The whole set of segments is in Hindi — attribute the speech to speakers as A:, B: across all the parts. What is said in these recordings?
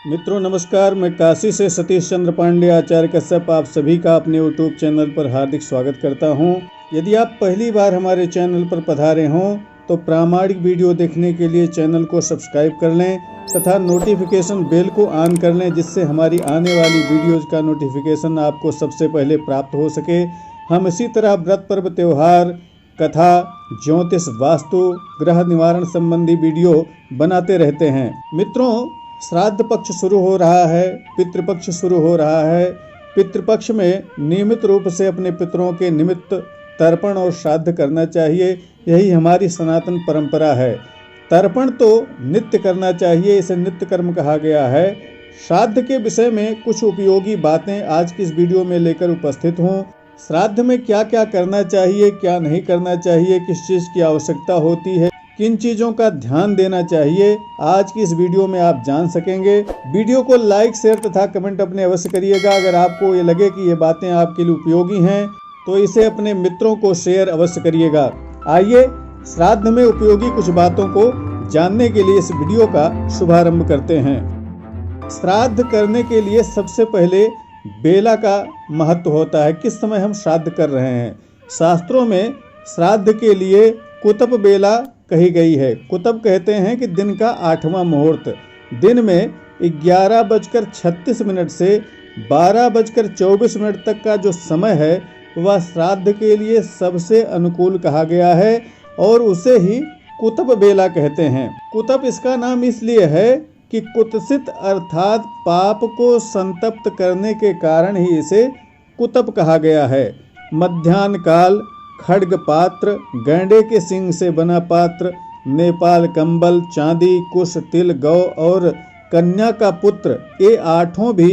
A: मित्रों नमस्कार, मैं काशी से सतीश चंद्र पांडे आचार्य कश्यप आप सभी का अपने यूट्यूब चैनल पर हार्दिक स्वागत करता हूं। यदि आप पहली बार हमारे चैनल पर पधारे हों तो प्रामाणिक वीडियो देखने के लिए चैनल को सब्सक्राइब कर लें तथा नोटिफिकेशन बेल को ऑन कर लें, जिससे हमारी आने वाली वीडियोज़ का नोटिफिकेशन आपको सबसे पहले प्राप्त हो सके। हम इसी तरह व्रत पर्व त्योहार, कथा, ज्योतिष, वास्तु, ग्रह निवारण संबंधी वीडियो बनाते रहते हैं। मित्रों, श्राद्ध पक्ष शुरू हो रहा है, पितृपक्ष शुरू हो रहा है। पितृपक्ष में नियमित रूप से अपने पितरों के निमित्त तर्पण और श्राद्ध करना चाहिए। यही हमारी सनातन परंपरा है। तर्पण तो नित्य करना चाहिए, इसे नित्य कर्म कहा गया है। श्राद्ध के विषय में कुछ उपयोगी बातें आज की इस वीडियो में लेकर उपस्थित हूँ। श्राद्ध में क्या क्या करना चाहिए, क्या नहीं करना चाहिए, किस चीज़ की आवश्यकता होती है, किन चीज़ों का ध्यान देना चाहिए, आज की इस वीडियो में आप जान सकेंगे। वीडियो को लाइक, शेयर तथा कमेंट अपने अवश्य करिएगा। अगर आपको ये लगे कि ये बातें आपके लिए उपयोगी हैं तो इसे अपने मित्रों को शेयर अवश्य करिएगा। आइए श्राद्ध में उपयोगी कुछ बातों को जानने के लिए इस वीडियो का शुभारंभ करते हैं। श्राद्ध करने के लिए सबसे पहले बेला का महत्व होता है। किस समय हम श्राद्ध कर रहे हैं? शास्त्रों में श्राद्ध के लिए कुतप बेला कही गई है। कुतप कहते हैं कि दिन का 8वां मुहूर्त। दिन में 11:36 से 12:24 तक का जो समय है वह श्राद्ध के लिए सबसे अनुकूल कहा गया है और उसे ही कुतप बेला कहते हैं। कुतप इसका नाम इसलिए है कि कुत्सित अर्थात पाप को संतप्त करने के कारण ही इसे कुतप कहा गया है। मध्याह्न काल, खड्ग पात्र, गैंडे के सींग से बना पात्र, नेपाल कंबल, चांदी, कुश, तिल, गौ और कन्या का पुत्र, ये आठों भी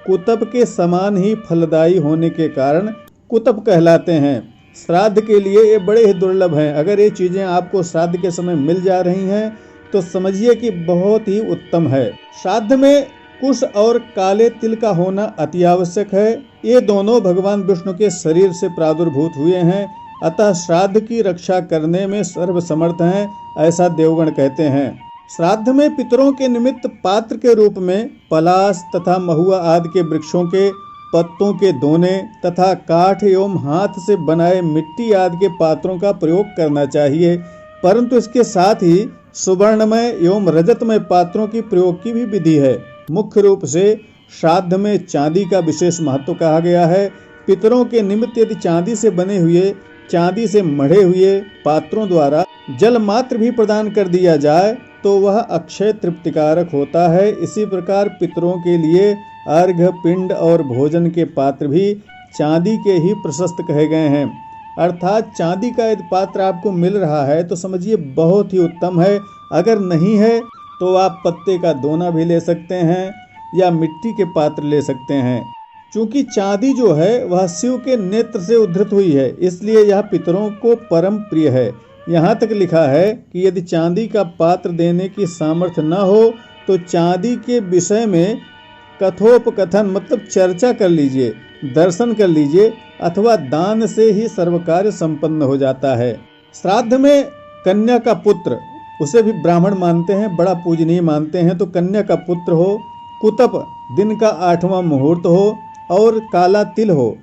A: कुतप के समान ही फलदायी होने के कारण कुतप कहलाते हैं। श्राद्ध के लिए ये बड़े ही दुर्लभ हैं। अगर ये चीज़ें आपको श्राद्ध के समय मिल जा रही हैं तो समझिए कि बहुत ही उत्तम है। श्राद्ध में कुश और काले तिल का होना अति आवश्यक है। ये दोनों भगवान विष्णु के शरीर से प्रादुर्भूत हुए हैं, अतः श्राद्ध की रक्षा करने में सर्वसमर्थ हैं, ऐसा देवगण कहते हैं। श्राद्ध में पितरों के निमित्त पात्र के रूप में पलाश तथा महुआ आदि के वृक्षों के पत्तों के दोने तथा काठ एवं हाथ से बनाए मिट्टी आदि के पात्रों का प्रयोग करना चाहिए, परंतु इसके साथ ही सुवर्णमय एवं रजतमय पात्रों की प्रयोग की भी विधि है। मुख्य रूप से श्राद्ध में चांदी का विशेष महत्व कहा गया है। पितरों के निमित्त यदि चांदी से बने हुए, चांदी से मढ़े हुए पात्रों द्वारा जल मात्र भी प्रदान कर दिया जाए तो वह अक्षय तृप्तिकारक होता है। इसी प्रकार पितरों के लिए अर्घ्य, पिंड और भोजन के पात्र भी चांदी के ही प्रशस्त कहे गए हैं। अर्थात चांदी का यदि पात्र आपको मिल रहा है तो समझिए बहुत ही उत्तम है। अगर नहीं है तो आप पत्ते का दोना भी ले सकते हैं या मिट्टी के पात्र ले सकते हैं। चूँकि चांदी जो है वह शिव के नेत्र से उद्धृत हुई है, इसलिए यह पितरों को परम प्रिय है। यहाँ तक लिखा है कि यदि चांदी का पात्र देने की सामर्थ्य न हो तो चांदी के विषय में कथोपकथन मतलब चर्चा कर लीजिए, दर्शन कर लीजिए, अथवा दान से ही सर्व कार्य संपन्न हो जाता है। श्राद्ध में कन्या का पुत्र, उसे भी ब्राह्मण मानते हैं, बड़ा पूजनीय मानते हैं, तो कन्या का पुत्र हो, कुतप दिन का 8वां मुहूर्त हो और काला तिल हो,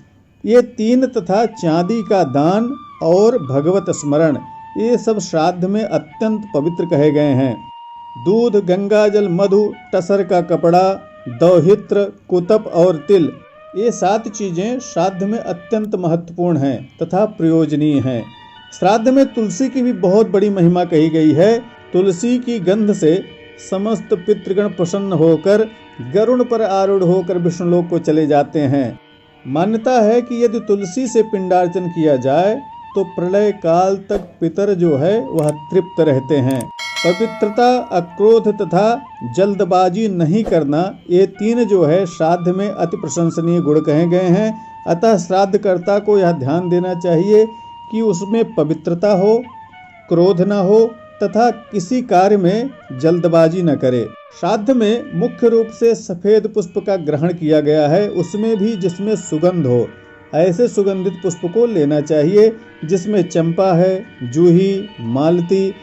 A: ये तीन तथा चांदी का दान और भगवत स्मरण, ये सब श्राद्ध में अत्यंत पवित्र कहे गए हैं। दूध, गंगाजल, मधु, टसर का कपड़ा, दौहित्र, कुतप और तिल, ये 7 चीज़ें श्राद्ध में अत्यंत महत्वपूर्ण हैं तथा प्रयोजनीय हैं। श्राद्ध में तुलसी की भी बहुत बड़ी महिमा कही गई है। तुलसी की गंध से समस्त पितृगण प्रसन्न होकर गरुड़ पर आरूढ़ होकर विष्णुलोक को चले जाते हैं। मान्यता है कि यदि तुलसी से पिंडार्चन किया जाए तो प्रलय काल तक पितर जो है वह तृप्त रहते हैं। पवित्रता, अक्रोध तथा जल्दबाजी नहीं करना, ये 3 जो है श्राद्ध में अति प्रशंसनीय गुण कहे गए हैं। अतः श्राद्धकर्ता को यह ध्यान देना चाहिए कि उसमें पवित्रता हो, क्रोध न हो तथा किसी कार्य में जल्दबाजी न करे। श्राद्ध में मुख्य रूप से सफ़ेद पुष्प का ग्रहण किया गया है, उसमें भी जिसमें सुगंध हो। ऐसे सुगंधित पुष्प को लेना चाहिए जिसमें चंपा है, जूही, मालती,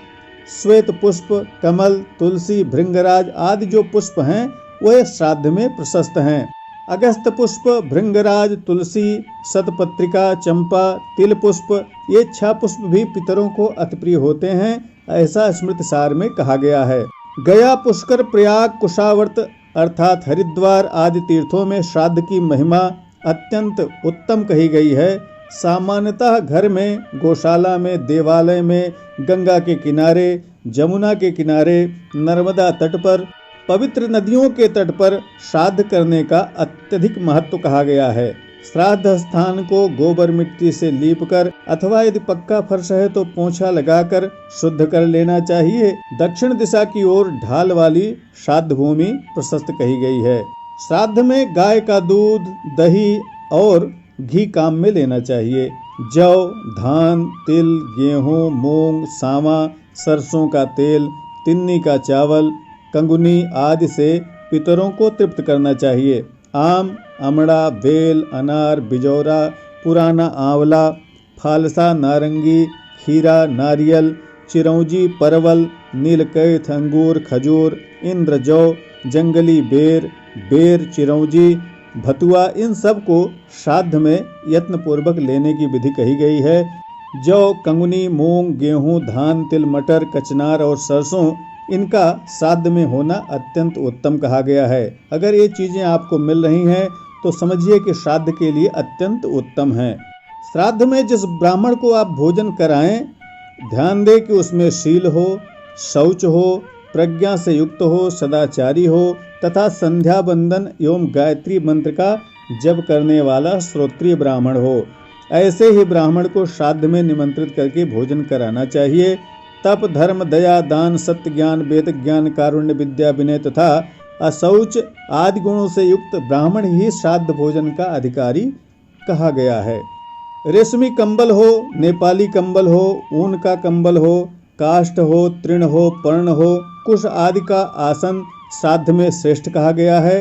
A: श्वेत पुष्प, कमल, तुलसी, भृंगराज आदि जो पुष्प हैं वह श्राद्ध में प्रशस्त हैं। अगस्त पुष्प, भृंगराज, तुलसी, शतपत्रिका, चंपा, तिल पुष्प, ये 6 पुष्प भी पितरों को अति प्रिय होते हैं, ऐसा स्मृतिसार में कहा गया है। गया, पुष्कर, प्रयाग, कुशावर्त अर्थात हरिद्वार आदि तीर्थों में श्राद्ध की महिमा अत्यंत उत्तम कही गई है। सामान्यतः घर में, गौशाला में, देवालय में, गंगा के किनारे, जमुना के किनारे, नर्मदा तट पर, पवित्र नदियों के तट पर श्राद्ध करने का अत्यधिक महत्व कहा गया है। श्राद्ध स्थान को गोबर मिट्टी से लीपकर अथवा यदि पक्का फर्श है तो पोंछा लगाकर शुद्ध कर लेना चाहिए। दक्षिण दिशा की ओर ढाल वाली श्राद्ध भूमि प्रशस्त कही गई है। श्राद्ध में गाय का दूध, दही और घी काम में लेना चाहिए। जौ, धान, तिल, गेहूं, मूंग, सावा, सरसों का तेल, तिन्नी का चावल, कंगुनी आदि से पितरों को तृप्त करना चाहिए। आम, अमड़ा, बेल, अनार, बिजौरा, पुराना आंवला, फालसा, नारंगी, खीरा, नारियल, चिरौंजी, परवल, नीलकैथ, अंगूर, खजूर, इंद्रजौ, जंगली बेर, चिरौंजी, भतुआ, इन सब को श्राद्ध में यत्न पूर्वक लेने की विधि कही गई है। जौ, कंगनी, मूंग, गेहूं, धान, तिल, मटर, कचनार और सरसों, इनका श्राद्ध में होना अत्यंत उत्तम कहा गया है। अगर ये चीजें आपको मिल रही हैं तो समझिए कि श्राद्ध के लिए अत्यंत उत्तम है। श्राद्ध में जिस ब्राह्मण को आप भोजन कराएं, ध्यान दें कि उसमें शील हो, शौच हो, प्रज्ञा से युक्त हो, सदाचारी हो तथा संध्या बंदन एवं गायत्री मंत्र का जप करने वाला श्रोत्रिय ब्राह्मण हो। ऐसे ही ब्राह्मण को श्राद्ध में निमंत्रित करके भोजन कराना चाहिए। तप, धर्म, दया, दान, सत्य, ज्ञान, वेद ज्ञान, कारुण्य, विद्या, विनय तथा अशौच आदि गुणों से युक्त ब्राह्मण ही श्राद्ध भोजन का अधिकारी कहा गया है। रेशमी कंबल हो, नेपाली कंबल हो, ऊन का कंबल हो, काष्ठ हो, तृण हो, पर्ण हो, कुश आदि का आसन श्राद्ध में श्रेष्ठ कहा गया है।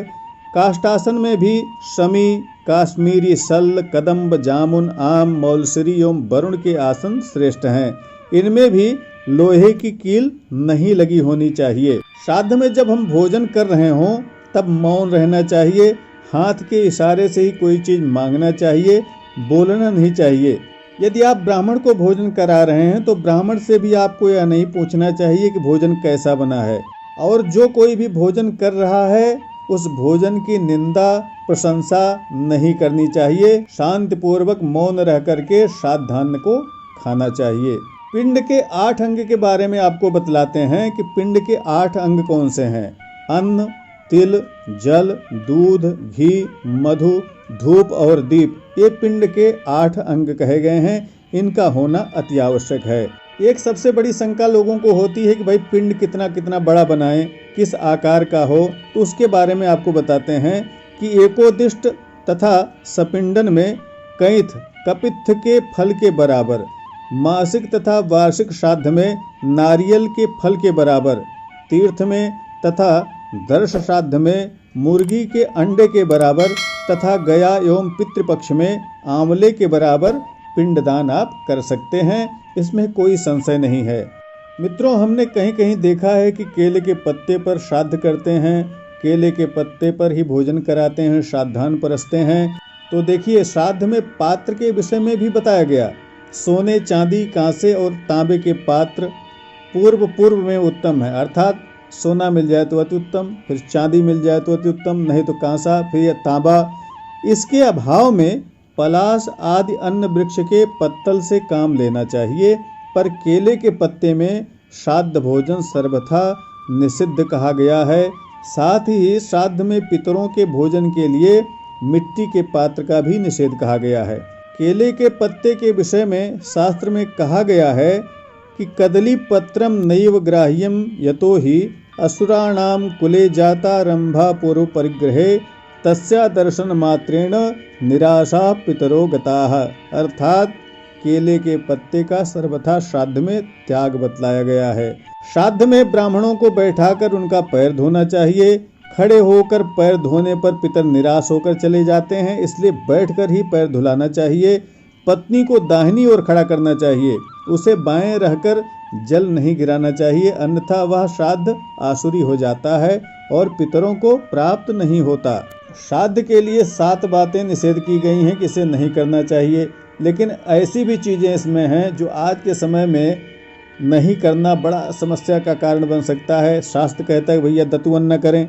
A: काष्ठासन में भी शमी, काश्मीरी सल, कदम्ब, जामुन, आम, मौलसरी एवं वरुण के आसन श्रेष्ठ हैं। इनमें भी लोहे की कील नहीं लगी होनी चाहिए। श्राद्ध में जब हम भोजन कर रहे हों तब मौन रहना चाहिए। हाथ के इशारे से ही कोई चीज मांगना चाहिए, बोलना नहीं चाहिए। यदि आप ब्राह्मण को भोजन करा रहे हैं तो ब्राह्मण से भी आपको यह नहीं पूछना चाहिए कि भोजन कैसा बना है। और जो कोई भी भोजन कर रहा है उस भोजन की निंदा, प्रशंसा नहीं करनी चाहिए। शांतिपूर्वक मौन रह करके श्राद्धान्न को खाना चाहिए। पिंड के 8 अंग के बारे में आपको बतलाते हैं कि पिंड के 8 अंग कौन से हैं। अन्न, तिल, जल, दूध, घी, मधु, धूप और दीप, ये पिंड के 8 अंग कहे गए हैं। इनका होना अति आवश्यक है। एक सबसे बड़ी शंका लोगों को होती है कि भाई पिंड कितना कितना बड़ा बनाएं, किस आकार का हो। तो उसके बारे में आपको बताते हैं कि एकोदिष्ट तथा सपिंडन में कैथ, कपित्थ के फल के बराबर, मासिक तथा वार्षिक श्राद्ध में नारियल के फल के बराबर, तीर्थ में तथा दर्श श्राद्ध में मुर्गी के अंडे के बराबर तथा गया एवं पितृपक्ष में आंवले के बराबर पिंडदान आप कर सकते हैं। इसमें कोई संशय नहीं है। मित्रों, हमने कहीं कहीं देखा है कि केले के पत्ते पर श्राद्ध करते हैं, केले के पत्ते पर ही भोजन कराते हैं, श्राद्धान परसते हैं। तो देखिए, श्राद्ध में पात्र के विषय में भी बताया गया। सोने, चांदी, कांसे और तांबे के पात्र पूर्व में उत्तम है, अर्थात सोना मिल जाए तो अति उत्तम, फिर चांदी मिल जाए तो अति उत्तम, नहीं तो कांसा, फिर तांबा। इसके अभाव में पलाश आदि अन्न वृक्ष के पत्तल से काम लेना चाहिए, पर केले के पत्ते में श्राद्ध भोजन सर्वथा निषिद्ध कहा गया है। साथ ही श्राद्ध में पितरों के भोजन के लिए मिट्टी के पात्र का भी निषेध कहा गया है। केले के पत्ते के विषय में शास्त्र में कहा गया है कि कदली पत्रम नैव ग्राह्यम यतो ही असुराणाम कुले जाता रंभा पूर्व परिग्रहे तस्या दर्शन मात्रेण निराशा पितरो गताः, अर्थात केले के पत्ते का सर्वथा श्राद्ध में त्याग बतलाया गया है। श्राद्ध में ब्राह्मणों को बैठाकर उनका पैर धोना चाहिए। खड़े होकर पैर धोने पर पितर निराश होकर चले जाते हैं, इसलिए बैठकर ही पैर धुलाना चाहिए। पत्नी को दाहिनी ओर खड़ा करना चाहिए, उसे बाएं रहकर जल नहीं गिराना चाहिए, अन्यथा वह श्राद्ध आसुरी हो जाता है और पितरों को प्राप्त नहीं होता। श्राद्ध के लिए 7 बातें निषेध की गई हैं कि इसे नहीं करना चाहिए, लेकिन ऐसी भी चीज़ें इसमें हैं जो आज के समय में नहीं करना बड़ा समस्या का कारण बन सकता है। शास्त्र कहता है भैया दतुवन न करें,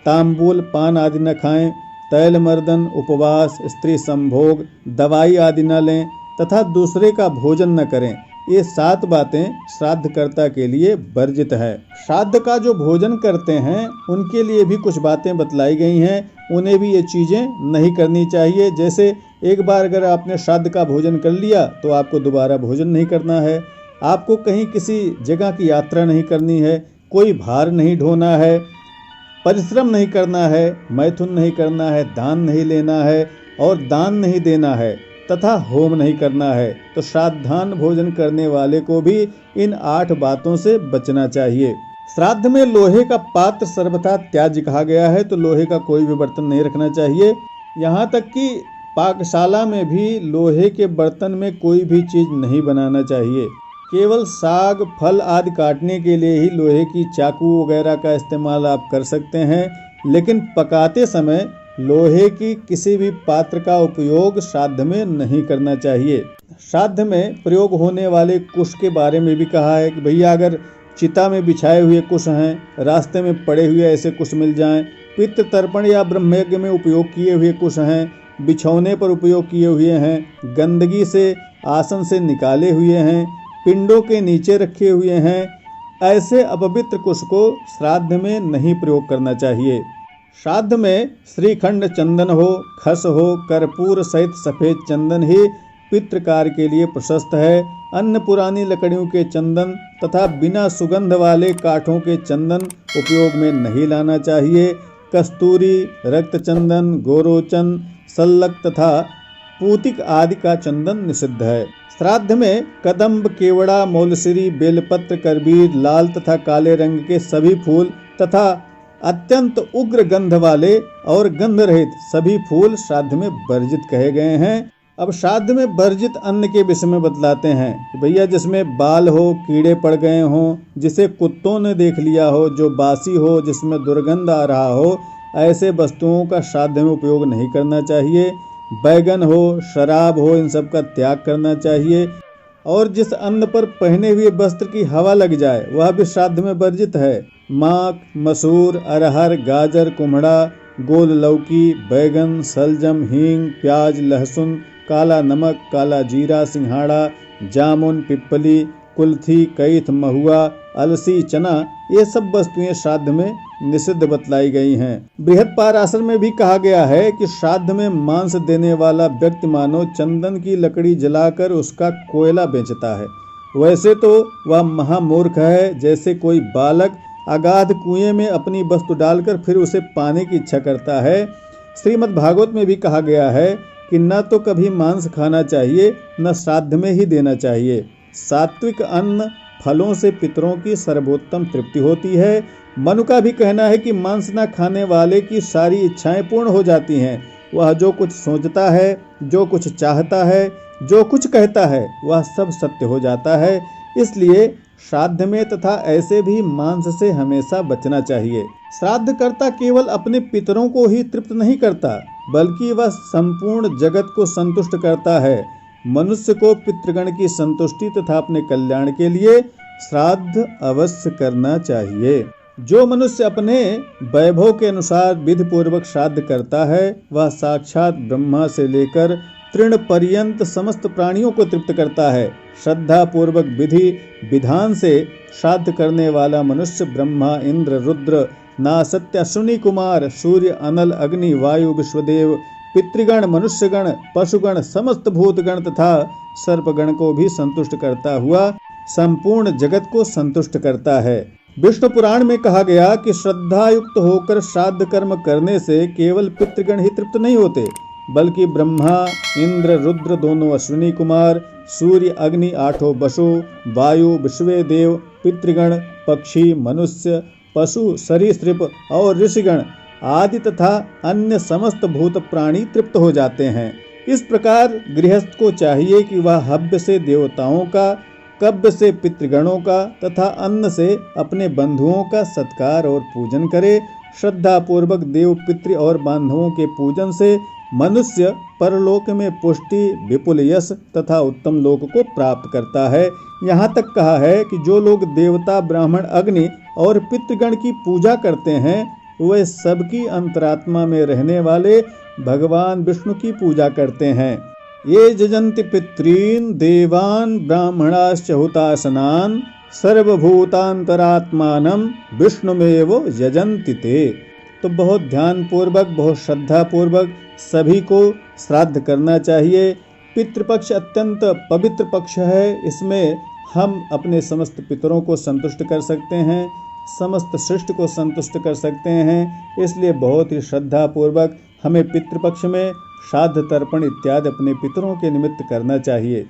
A: तांबूल पान आदि न खाएं, तैल मर्दन, उपवास, स्त्री संभोग, दवाई आदि न लें तथा दूसरे का भोजन न करें। ये 7 बातें श्राद्धकर्ता के लिए वर्जित है। श्राद्ध का जो भोजन करते हैं उनके लिए भी कुछ बातें बतलाई गई हैं, उन्हें भी ये चीज़ें नहीं करनी चाहिए। जैसे एक बार अगर आपने श्राद्ध का भोजन कर लिया तो आपको दोबारा भोजन नहीं करना है, आपको कहीं किसी जगह की यात्रा नहीं करनी है, कोई भार नहीं ढोना है, परिश्रम नहीं करना है, मैथुन नहीं करना है, दान नहीं लेना है और दान नहीं देना है तथा होम नहीं करना है। तो श्राद्धान भोजन करने वाले को भी इन 8 बातों से बचना चाहिए। श्राद्ध में लोहे का पात्र सर्वथा त्याज्य कहा गया है, तो लोहे का कोई भी बर्तन नहीं रखना चाहिए। यहाँ तक कि पाकशाला में भी लोहे के बर्तन में कोई भी चीज़ नहीं बनाना चाहिए। केवल साग फल आदि काटने के लिए ही लोहे की चाकू वगैरह का इस्तेमाल आप कर सकते हैं, लेकिन पकाते समय लोहे की किसी भी पात्र का उपयोग श्राद्ध में नहीं करना चाहिए। श्राद्ध में प्रयोग होने वाले कुश के बारे में भी कहा है कि भैया अगर चिता में बिछाए हुए कुश हैं, रास्ते में पड़े हुए ऐसे कुश मिल जाएं, पितृ तर्पण या ब्रह्मयज्ञ में उपयोग किए हुए कुश हैं, बिछौने पर उपयोग किए हुए हैं, गंदगी से आसन से निकाले हुए हैं, पिंडों के नीचे रखे हुए हैं, ऐसे अपवित्र कुश को श्राद्ध में नहीं प्रयोग करना चाहिए। श्राद्ध में श्रीखंड चंदन हो, खस हो, कर्पूर सहित सफ़ेद चंदन ही पितृकार के लिए प्रशस्त है। अन्य पुरानी लकड़ियों के चंदन तथा बिना सुगंध वाले काठों के चंदन उपयोग में नहीं लाना चाहिए। कस्तूरी, रक्त चंदन, गोरोचन, सल्लक तथा पूतिक आदि का चंदन निषिद्ध है। श्राद्ध में कदम्ब, केवड़ा, मौलसिरी, बेलपत्र, करबीर, लाल तथा काले रंग के सभी फूल तथा अत्यंत उग्र गंध वाले और गंध रहित सभी फूल श्राद्ध में वर्जित कहे गए हैं। अब श्राद्ध में वर्जित अन्न के विषय में बतलाते हैं कि भैया जिसमें बाल हो, कीड़े पड़ गए हों, जिसे कुत्तों ने देख लिया हो, जो बासी हो, जिसमें दुर्गंध आ रहा हो, ऐसे वस्तुओं का श्राद्ध में उपयोग नहीं करना चाहिए। बैगन हो, शराब हो, इन सब का त्याग करना चाहिए। और जिस अन्न पर पहने हुए वस्त्र की हवा लग जाए वह भी श्राद्ध में वर्जित है। माक, मसूर, अरहर, गाजर, कुम्हड़ा, गोल लौकी, बैगन, सलजम, हींग, प्याज, लहसुन, काला नमक, काला जीरा, सिंघाड़ा, जामुन, पिप्पली, कुल्थी, कैथ, महुआ, अलसी, चना, ये सब वस्तुएं श्राद्ध में निषिद्ध बतलाई गई हैं। बृहद पाराशर में भी कहा गया है कि श्राद्ध में मांस देने वाला व्यक्ति मानो चंदन की लकड़ी जलाकर उसका कोयला बेचता है। वैसे तो वह महामूर्ख है, जैसे कोई बालक अगाध कुएं में अपनी वस्तु डालकर फिर उसे पाने की इच्छा करता है। श्रीमद् भागवत में भी कहा गया है कि न तो कभी मांस खाना चाहिए न श्राद्ध में ही देना चाहिए। सात्विक अन्न फलों से पितरों की सर्वोत्तम तृप्ति होती है। मनु का भी कहना है कि मांस न खाने वाले की सारी इच्छाएं पूर्ण हो जाती हैं। वह जो कुछ सोचता है, जो कुछ चाहता है, जो कुछ कहता है, वह सब सत्य हो जाता है। इसलिए श्राद्ध में तथा ऐसे भी मांस से हमेशा बचना चाहिए। श्राद्धकर्ता केवल अपने पितरों को ही तृप्त नहीं करता, बल्कि वह संपूर्ण जगत को संतुष्ट करता है। मनुष्य को पितृगण की संतुष्टि तथा अपने कल्याण के लिए श्राद्ध अवश्य करना चाहिए। जो मनुष्य अपने वैभव के अनुसार विधि पूर्वक श्राद्ध करता है वह साक्षात ब्रह्मा से लेकर तृण पर्यंत समस्त प्राणियों को तृप्त करता है। श्रद्धा पूर्वक विधि विधान से श्राद्ध करने वाला मनुष्य ब्रह्मा, इंद्र, रुद्र, नासत्य, अश्विनी कुमार, सूर्य, अनल, अग्नि, वायु, विश्वदेव, पितृगण, मनुष्यगण, पशुगण, समस्त भूतगण तथा सर्पगण को भी संतुष्ट करता हुआ संपूर्ण जगत को संतुष्ट करता है। विष्णु पुराण में कहा गया कि श्रद्धा युक्त होकर श्राद्ध कर्म करने से केवल पितृगण ही तृप्त नहीं होते, बल्कि ब्रह्मा, इंद्र, रुद्र दोनों अश्विनी कुमार, सूर्य, अग्नि आठों वसु, वायु, विश्वदेव, पितृगण, पक्षी, मनुष्य, पशु, सरीसृप और ऋषिगण आदि तथा अन्य समस्त भूत प्राणी तृप्त हो जाते हैं। इस प्रकार गृहस्थ को चाहिए कि वह हव्य से देवताओं का कब्ब से पितृगणों का तथा अन्न से अपने बंधुओं का सत्कार और पूजन करे। श्रद्धा पूर्वक देव, पितृ और बांधवों के पूजन से मनुष्य परलोक में पुष्टि, विपुल यश तथा उत्तम लोक को प्राप्त करता है। यहाँ तक कहा है कि जो लोग देवता, ब्राह्मण, अग्नि और पितृगण की पूजा करते हैं वे सबकी अंतरात्मा में रहने वाले भगवान विष्णु की पूजा करते हैं। ये जजन्ति पितॄन् देवान् ब्राह्मणाश्च हुतासनान् सर्वभूतांतरात्मानं विष्णुमेव यजन्ति ते। तो बहुत ध्यान पूर्वक, बहुत श्रद्धा पूर्वक सभी को श्राद्ध करना चाहिए। पितृपक्ष अत्यंत पवित्र पक्ष है। इसमें हम अपने समस्त पितरों को संतुष्ट कर सकते हैं, समस्त सृष्टि को संतुष्ट कर सकते हैं। इसलिए बहुत ही श्रद्धा पूर्वक हमें पितृपक्ष में श्राद्ध, तर्पण इत्यादि अपने पितरों के निमित्त करना चाहिए।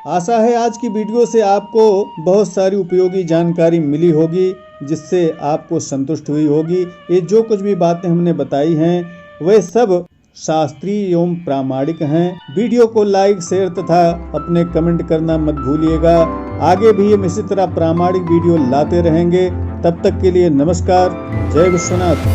A: आशा है आज की वीडियो से आपको बहुत सारी उपयोगी जानकारी मिली होगी, जिससे आपको संतुष्ट हुई होगी। ये जो कुछ भी बातें हमने बताई हैं वे सब शास्त्रीय एवं प्रामाणिक हैं। वीडियो को लाइक, शेयर तथा अपने कमेंट करना मत भूलिएगा। आगे भी हम इसी तरह प्रामाणिक वीडियो लाते रहेंगे। तब तक के लिए नमस्कार। जय विश्वनाथ।